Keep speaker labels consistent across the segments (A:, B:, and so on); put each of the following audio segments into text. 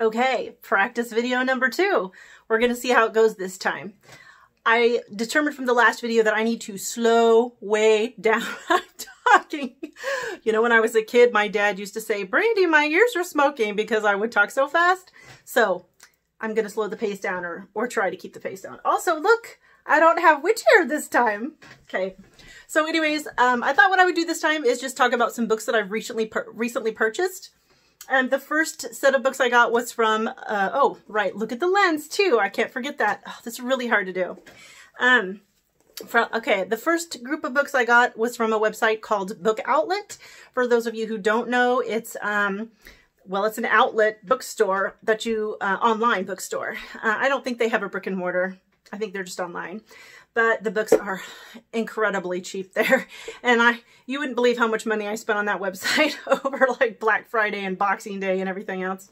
A: Okay, practice video number 2. We're going to see how it goes this time. I determined from the last video that I need to slow way down my talking. You know, when I was a kid, my dad used to say, Brandy, my ears are smoking because I would talk so fast. So I'm going to slow the pace down or try to keep the pace down. Also, look, I don't have witch hair this time. Okay. So anyways, I thought what I would do this time is just talk about some books that I've recently purchased. The first set of books I got was from, oh, right, look at the lens too. I can't forget that. Oh, that's really hard to do. Okay, the first group of books I got was from a website called Book Outlet. For those of you who don't know, it's, well, it's an outlet bookstore that you, online bookstore. I don't think they have a brick and mortar. I think they're just online. But the books are incredibly cheap there. And you wouldn't believe how much money I spent on that website over like Black Friday and Boxing Day and everything else.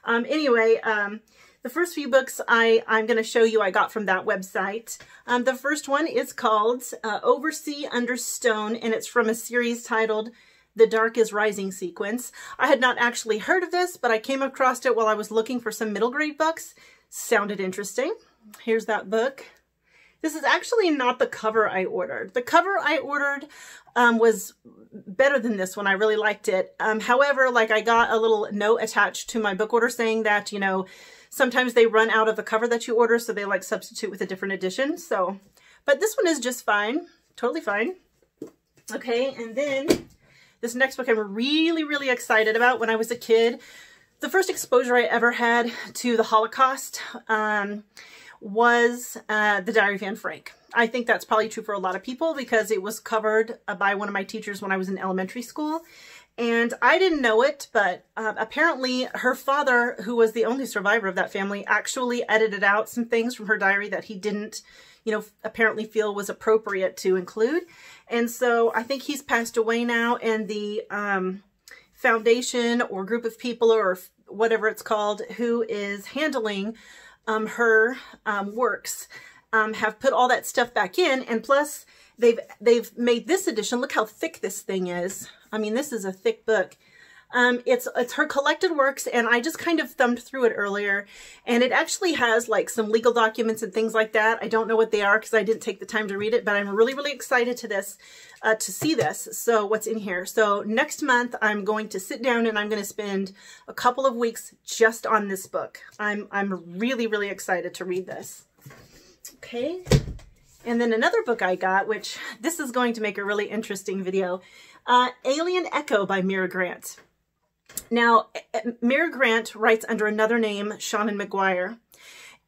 A: Anyway, the first few books I'm going to show you I got from that website. The first one is called Oversea Under Stone, and it's from a series titled The Dark is Rising sequence. I had not actually heard of this, but I came across it while I was looking for some middle grade books. Sounded interesting. Here's that book. This is actually not the cover I ordered. The cover I ordered was better than this one. I really liked it. However, like I got a little note attached to my book order saying that, you know, sometimes they run out of the cover that you order, so they like substitute with a different edition. So, but this one is just fine. Totally fine. Okay, and then this next book I'm really, really excited about. When I was a kid, the first exposure I ever had to the Holocaust was The Diary of Anne Frank. I think that's probably true for a lot of people because it was covered by one of my teachers when I was in elementary school. And I didn't know it, but apparently her father, who was the only survivor of that family, actually edited out some things from her diary that he didn't, you know, apparently feel was appropriate to include. And so I think he's passed away now, and the foundation or group of people or whatever it's called who is handling her works have put all that stuff back in, and plus they've made this edition. Look how thick this thing is. I mean, this is a thick book. It's her collected works, and I just kind of thumbed through it earlier, and it actually has like some legal documents and things like that. I don't know what they are because I didn't take the time to read it, but I'm really, really excited to see this. So what's in here? So next month I'm going to sit down and I'm going to spend a couple of weeks just on this book. I'm really, really excited to read this. Okay. And then another book I got, which this is going to make a really interesting video, Alien Echo by Mira Grant. Now, Mira Grant writes under another name, Shannon McGuire,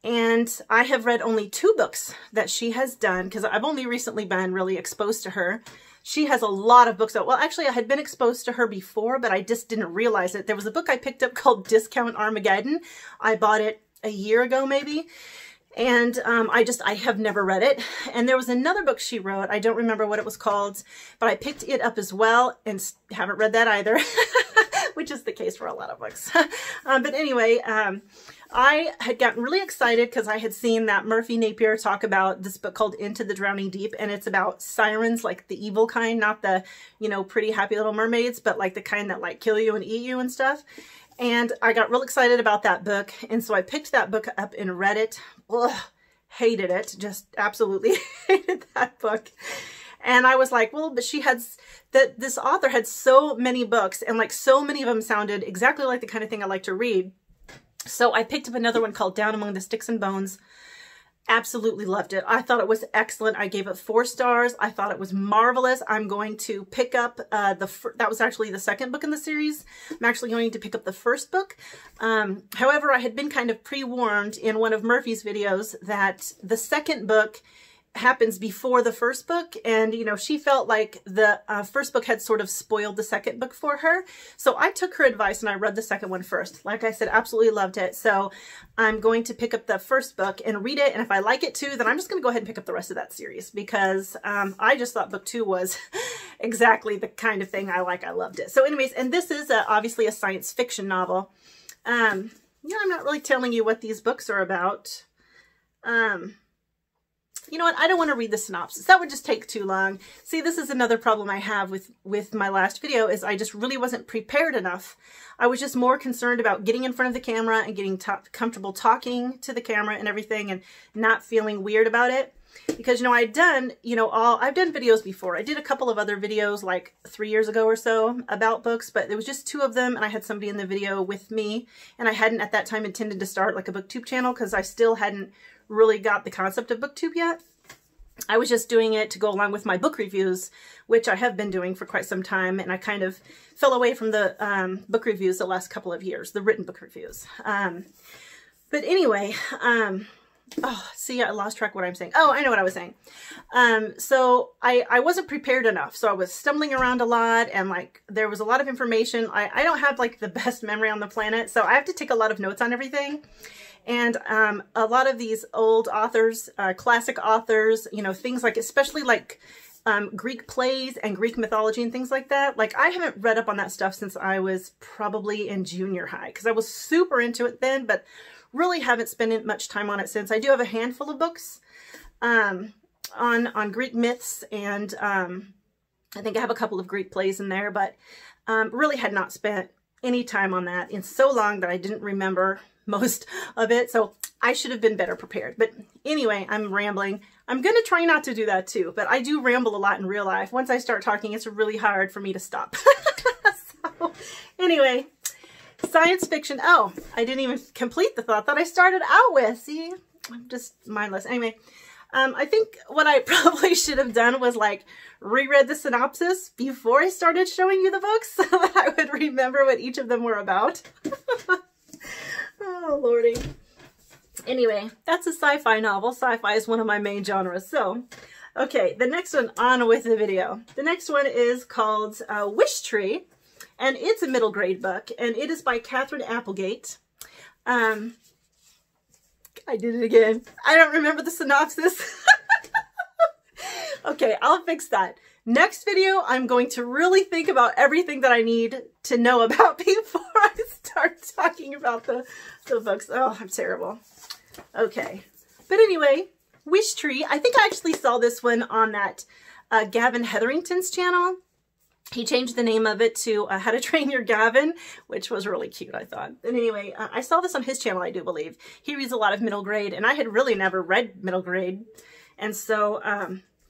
A: and I have read only 2 books that she has done because I've only recently been really exposed to her. She has a lot of books out. Well, actually, I had been exposed to her before, but I just didn't realize it. There was a book I picked up called Discount Armageddon. I bought it a year ago, maybe. And I have never read it. And there was another book she wrote. I don't remember what it was called, but I picked it up as well and haven't read that either, which is the case for a lot of books. But anyway, I had gotten really excited because I had seen that Murphy Napier talk about this book called Into the Drowning Deep. And it's about sirens, like the evil kind, not the, you know, pretty happy little mermaids, but like the kind that like kill you and eat you and stuff. And I got real excited about that book. And so I picked that book up and read it. Ugh, hated it. Just absolutely hated that book. And I was like, well, but she had, this author had so many books, and like so many of them sounded exactly like the kind of thing I like to read. So I picked up another one called Down Among the Sticks and Bones. Absolutely loved it. I thought it was excellent. I gave it 4 stars. I thought it was marvelous. I'm going to pick up that was actually the second book in the series. I'm actually going to pick up the first book. However, I had been kind of pre-warned in one of Murphy's videos that the second book happens before the first book, and you know, she felt like the first book had sort of spoiled the second book for her. So I took her advice and I read the second one first. Like I said, absolutely loved it. So I'm going to pick up the first book and read it, and if I like it too, then I'm just going to go ahead and pick up the rest of that series because I just thought book 2 was exactly the kind of thing I like. I loved it. So anyways, and this is obviously a science fiction novel. You know, I'm not really telling you what these books are about. you know what? I don't want to read the synopsis. That would just take too long. See, this is another problem I have with my last video is I just really wasn't prepared enough. I was just more concerned about getting in front of the camera and getting comfortable talking to the camera and everything and not feeling weird about it. Because, you know, I've done videos before. I did a couple of other videos like 3 years ago or so about books, but there was just 2 of them and I had somebody in the video with me, and I hadn't at that time intended to start like a booktube channel because I still hadn't really got the concept of booktube yet. I was just doing it to go along with my book reviews, which I have been doing for quite some time, and I kind of fell away from the book reviews the last couple of years, the written book reviews. But anyway, oh, see, I lost track of what I'm saying. Oh, I know what I was saying. So I wasn't prepared enough. So I was stumbling around a lot, and like there was a lot of information. I don't have like the best memory on the planet, so I have to take a lot of notes on everything. And a lot of these old authors, classic authors, you know, things like, especially like Greek plays and Greek mythology and things like that. Like I haven't read up on that stuff since I was probably in junior high, because I was super into it then, but really haven't spent much time on it since. I do have a handful of books on Greek myths, and I think I have a couple of Greek plays in there, but really had not spent any time on that in so long that I didn't remember most of it. So I should have been better prepared. But anyway, I'm rambling. I'm going to try not to do that too, but I do ramble a lot in real life. Once I start talking, it's really hard for me to stop. So anyway, science fiction. Oh, I didn't even complete the thought that I started out with. See, I'm just mindless. Anyway, I think what I probably should have done was like reread the synopsis before I started showing you the books so that I would remember what each of them were about. Oh, Lordy. Anyway, that's a sci-fi novel. Sci-fi is one of my main genres. So, okay, the next one, on with the video. The next one is called Wish Tree, and it's a middle grade book, and it is by Catherine Applegate. I did it again. I don't remember the synopsis. Okay, I'll fix that. Next video, I'm going to really think about everything that I need to know about before I start talking about the books. Oh, I'm terrible. Okay. But anyway, Wish Tree. I think I actually saw this one on that Gavin Hetherington's channel. He changed the name of it to How to Train Your Gavin, which was really cute, I thought. But anyway, I saw this on his channel, I do believe. He reads a lot of middle grade, and I had really never read middle grade. And so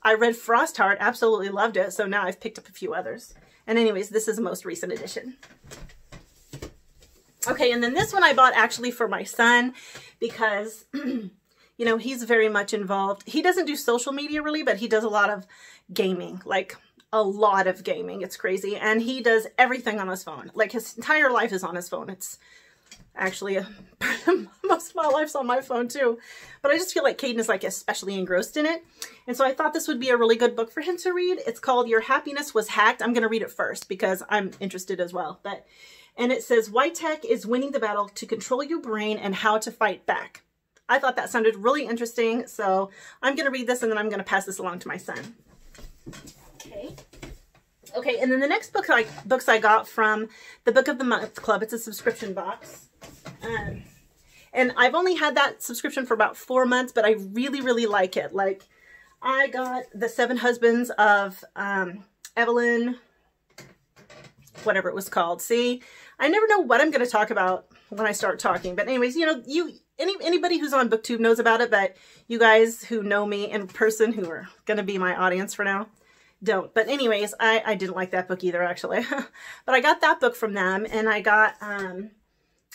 A: I read Frostheart, absolutely loved it. So now I've picked up a few others. And anyways, this is the most recent edition. Okay, and then this one I bought actually for my son because, you know, he's very much involved. He doesn't do social media really, but he does a lot of gaming, like a lot of gaming. It's crazy. And he does everything on his phone. Like his entire life is on his phone. It's actually most of my life's on my phone too. But I just feel like Caden is like especially engrossed in it. And so I thought this would be a really good book for him to read. It's called Your Happiness Was Hacked. I'm going to read it first because I'm interested as well. And it says, why tech is winning the battle to control your brain and how to fight back. I thought that sounded really interesting. So I'm going to read this and then I'm going to pass this along to my son. Okay. Okay, and then the next books I got from the Book of the Month Club. It's a subscription box. And I've only had that subscription for about 4 months, but I really, really like it. Like, I got The 7 Husbands of Evelyn, whatever it was called. See, I never know what I'm going to talk about when I start talking. But anyways, you know, anybody who's on BookTube knows about it, but you guys who know me in person, who are going to be my audience for now, don't. But anyways, I didn't like that book either, actually. But I got that book from them, and I got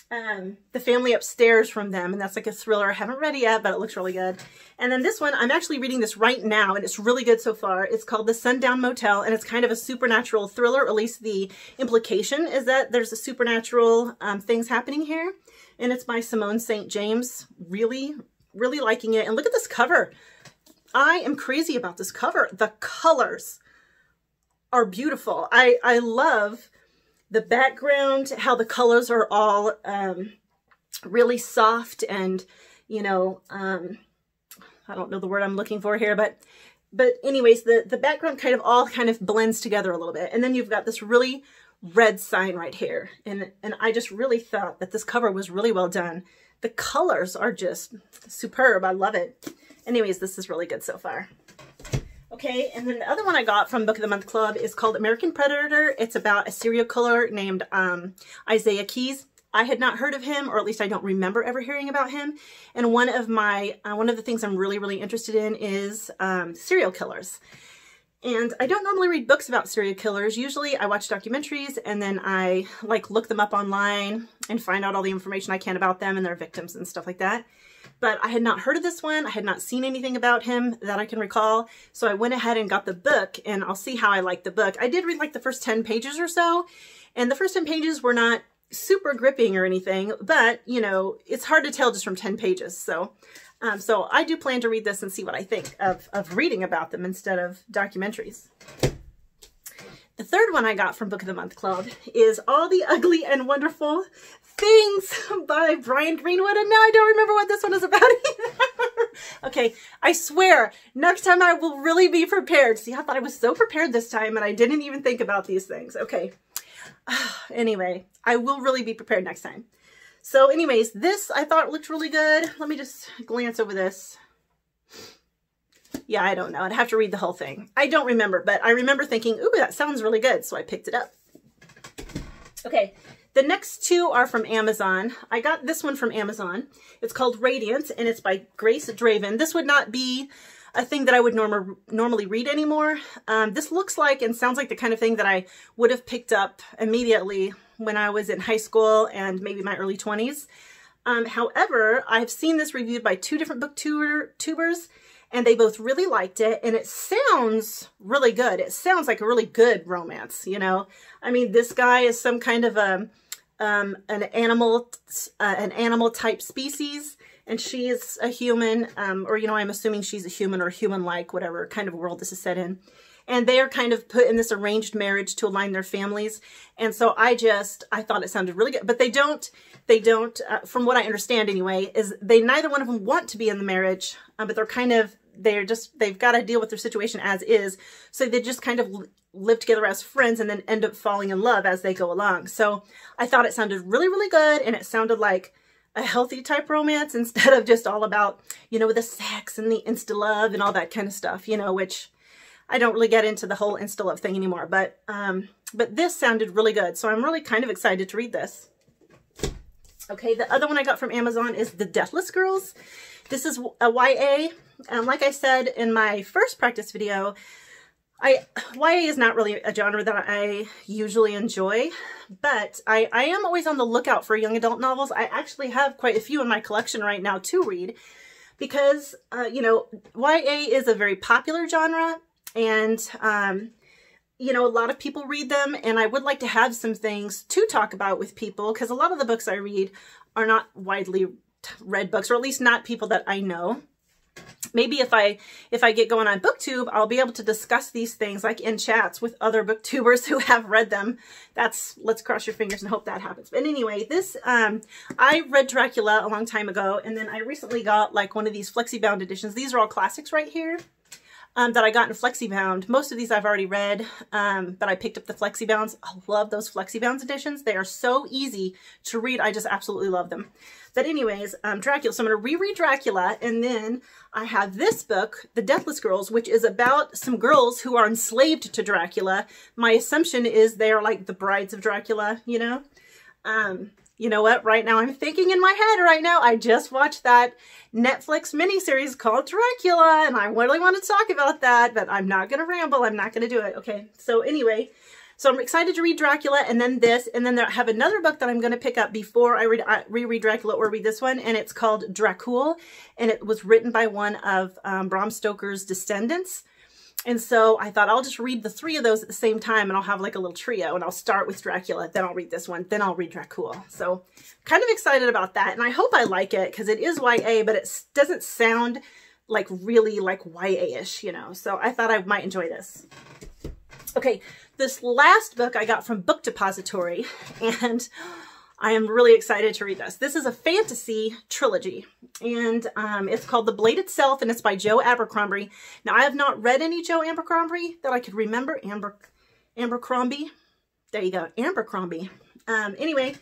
A: The Family Upstairs from them, and that's like a thriller. I haven't read it yet, but it looks really good. And then this one, I'm actually reading this right now, and it's really good so far. It's called The Sundown Motel, and it's kind of a supernatural thriller, or at least the implication is that there's a supernatural things happening here. And it's by Simone St. James. Really, really liking it. And look at this cover. I am crazy about this cover. The colors are beautiful. I love the background, how the colors are all really soft and, you know, I don't know the word I'm looking for here, but anyways, the background kind of blends together a little bit. And then you've got this really red sign right here. And I just really thought that this cover was really well done. The colors are just superb. I love it. Anyways, this is really good so far. Okay, and then the other one I got from Book of the Month Club is called American Predator. It's about a serial killer named Isaiah Keys. I had not heard of him, or at least I don't remember ever hearing about him. And one of the things I'm really, really interested in is serial killers. And I don't normally read books about serial killers. Usually I watch documentaries and then I like look them up online and find out all the information I can about them and their victims and stuff like that. But I had not heard of this one. I had not seen anything about him that I can recall. So I went ahead and got the book, and I'll see how I like the book. I did read like the first 10 pages or so, and the first 10 pages were not super gripping or anything, but you know, it's hard to tell just from 10 pages. So so I do plan to read this and see what I think of reading about them instead of documentaries. The third one I got from Book of the Month Club is All the Ugly and Wonderful Things by Brian Greenwood, and now I don't remember what this one is about either. Okay, I swear, next time I will really be prepared. See, I thought I was so prepared this time and I didn't even think about these things. Okay, anyway, I will really be prepared next time. So anyways, this I thought looked really good. Let me just glance over this. Yeah, I don't know. I'd have to read the whole thing. I don't remember, but I remember thinking, ooh, that sounds really good. So I picked it up. Okay, the next two are from Amazon. I got this one from Amazon. It's called Radiant, and it's by Grace Draven. This would not be a thing that I would normally read anymore. This looks like and sounds like the kind of thing that I would have picked up immediately when I was in high school and maybe my early 20s. However, I've seen this reviewed by 2 different booktubers, and they both really liked it, and it sounds really good. It sounds like a really good romance, you know? I mean, this guy is some kind of an animal type species, and she is a human, or, you know, I'm assuming she's a human or human-like, whatever kind of world this is set in. And they are kind of put in this arranged marriage to align their families. And so I thought it sounded really good. But they don't, from what I understand anyway, is neither one of them want to be in the marriage, but they've got to deal with their situation as is. So they just kind of live together as friends and then end up falling in love as they go along. So I thought it sounded really, really good. And it sounded like a healthy type romance instead of just all about, you know, the sex and the insta-love and all that kind of stuff, you know, which I don't really get into the whole insta-love thing anymore, but this sounded really good. So I'm really kind of excited to read this. Okay, the other one I got from Amazon is The Deathless Girls. This is a YA. Like I said in my first practice video, YA is not really a genre that I usually enjoy, but I am always on the lookout for young adult novels. I actually have quite a few in my collection right now to read because, you know, YA is a very popular genre. And, you know, a lot of people read them, and I would like to have some things to talk about with people because a lot of the books I read are not widely read books, or at least not people that I know. Maybe if I get going on BookTube, I'll be able to discuss these things like in chats with other BookTubers who have read them. Let's cross your fingers and hope that happens. But anyway, this, I read Dracula a long time ago, and then I recently got like one of these FlexiBound editions. These are all classics right here. That I got in FlexiBound. Most of these I've already read, but I picked up the FlexiBounds. I love those FlexiBounds editions. They are so easy to read. I just absolutely love them. But anyways, Dracula. So I'm going to reread Dracula, and then I have this book, The Deathless Girls, which is about some girls who are enslaved to Dracula. My assumption is they are like the brides of Dracula, you know? You know what? Right now I'm thinking in my head right now, I just watched that Netflix miniseries called Dracula, and I really want to talk about that, but I'm not going to ramble. I'm not going to do it. Okay. So anyway, so I'm excited to read Dracula, and then this, and then I have another book that I'm going to pick up before I reread Dracula or read this one, and it's called Dracul, and it was written by one of Bram Stoker's descendants. And so I thought I'll just read the 3 of those at the same time, and I'll have like a little trio, and I'll start with Dracula, then I'll read this one, then I'll read Dracul. So kind of excited about that, and I hope I like it because it is YA, but it doesn't sound like really like YA-ish, you know. So I thought I might enjoy this. Okay, this last book I got from Book Depository, and I am really excited to read this. This is a fantasy trilogy, and it's called The Blade Itself, and it's by Joe Abercrombie. Now, I have not read any Joe Abercrombie that I could remember. Abercrombie. There you go, Abercrombie. Anyway,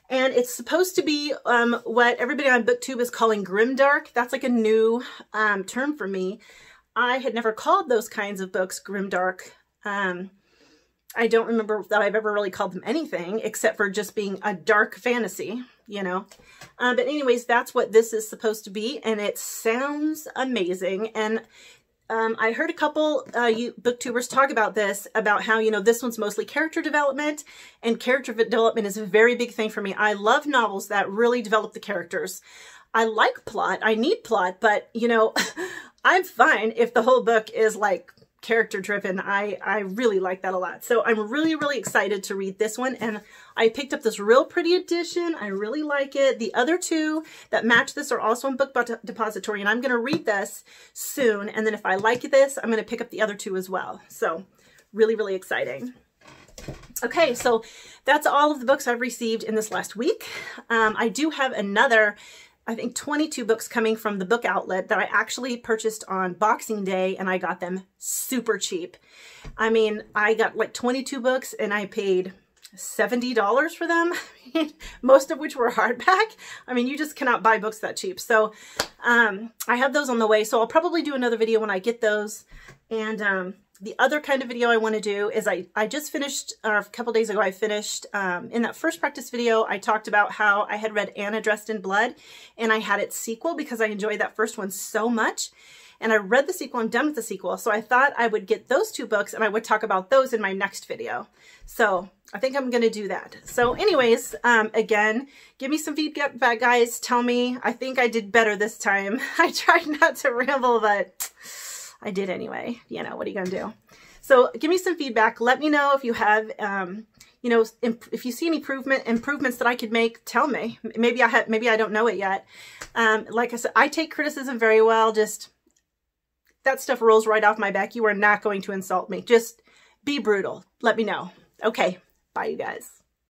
A: And it's supposed to be what everybody on BookTube is calling grimdark. That's like a new term for me. I had never called those kinds of books grimdark. I don't remember that I've ever really called them anything except for just being a dark fantasy, you know. But anyways, that's what this is supposed to be, and it sounds amazing. And I heard a couple booktubers talk about this, about how, you know, this one's mostly character development, and character development is a very big thing for me. I love novels that really develop the characters. I like plot, I need plot, but, you know, I'm fine if the whole book is like character driven. I really like that a lot. So I'm really, really excited to read this one. And I picked up this real pretty edition. I really like it. The other two that match this are also in Book Depository, and I'm going to read this soon. And then if I like this, I'm going to pick up the other two as well. So really, really exciting. Okay, so that's all of the books I've received in this last week. I do have another, I think 22 books coming from the book outlet that I actually purchased on Boxing Day, and I got them super cheap. I mean, I got like 22 books and I paid $70 for them, most of which were hardback. I mean, you just cannot buy books that cheap. So I have those on the way. So I'll probably do another video when I get those. And the other kind of video I want to do is I just finished, or a couple days ago, I finished, in that first practice video, I talked about how I had read Anna Dressed in Blood, and I had its sequel because I enjoyed that first one so much. And I read the sequel, I'm done with the sequel. So I thought I would get those two books and I would talk about those in my next video. So I think I'm going to do that. So anyways, again, give me some feedback, guys. Tell me, I think I did better this time. I tried not to ramble, but I did anyway. You know, what are you going to do? So give me some feedback. Let me know if you have, you know, if you see any improvements that I could make, tell me. Maybe I don't know it yet. Like I said, I take criticism very well. Just that stuff rolls right off my back. You are not going to insult me. Just be brutal. Let me know. Okay. Bye, you guys.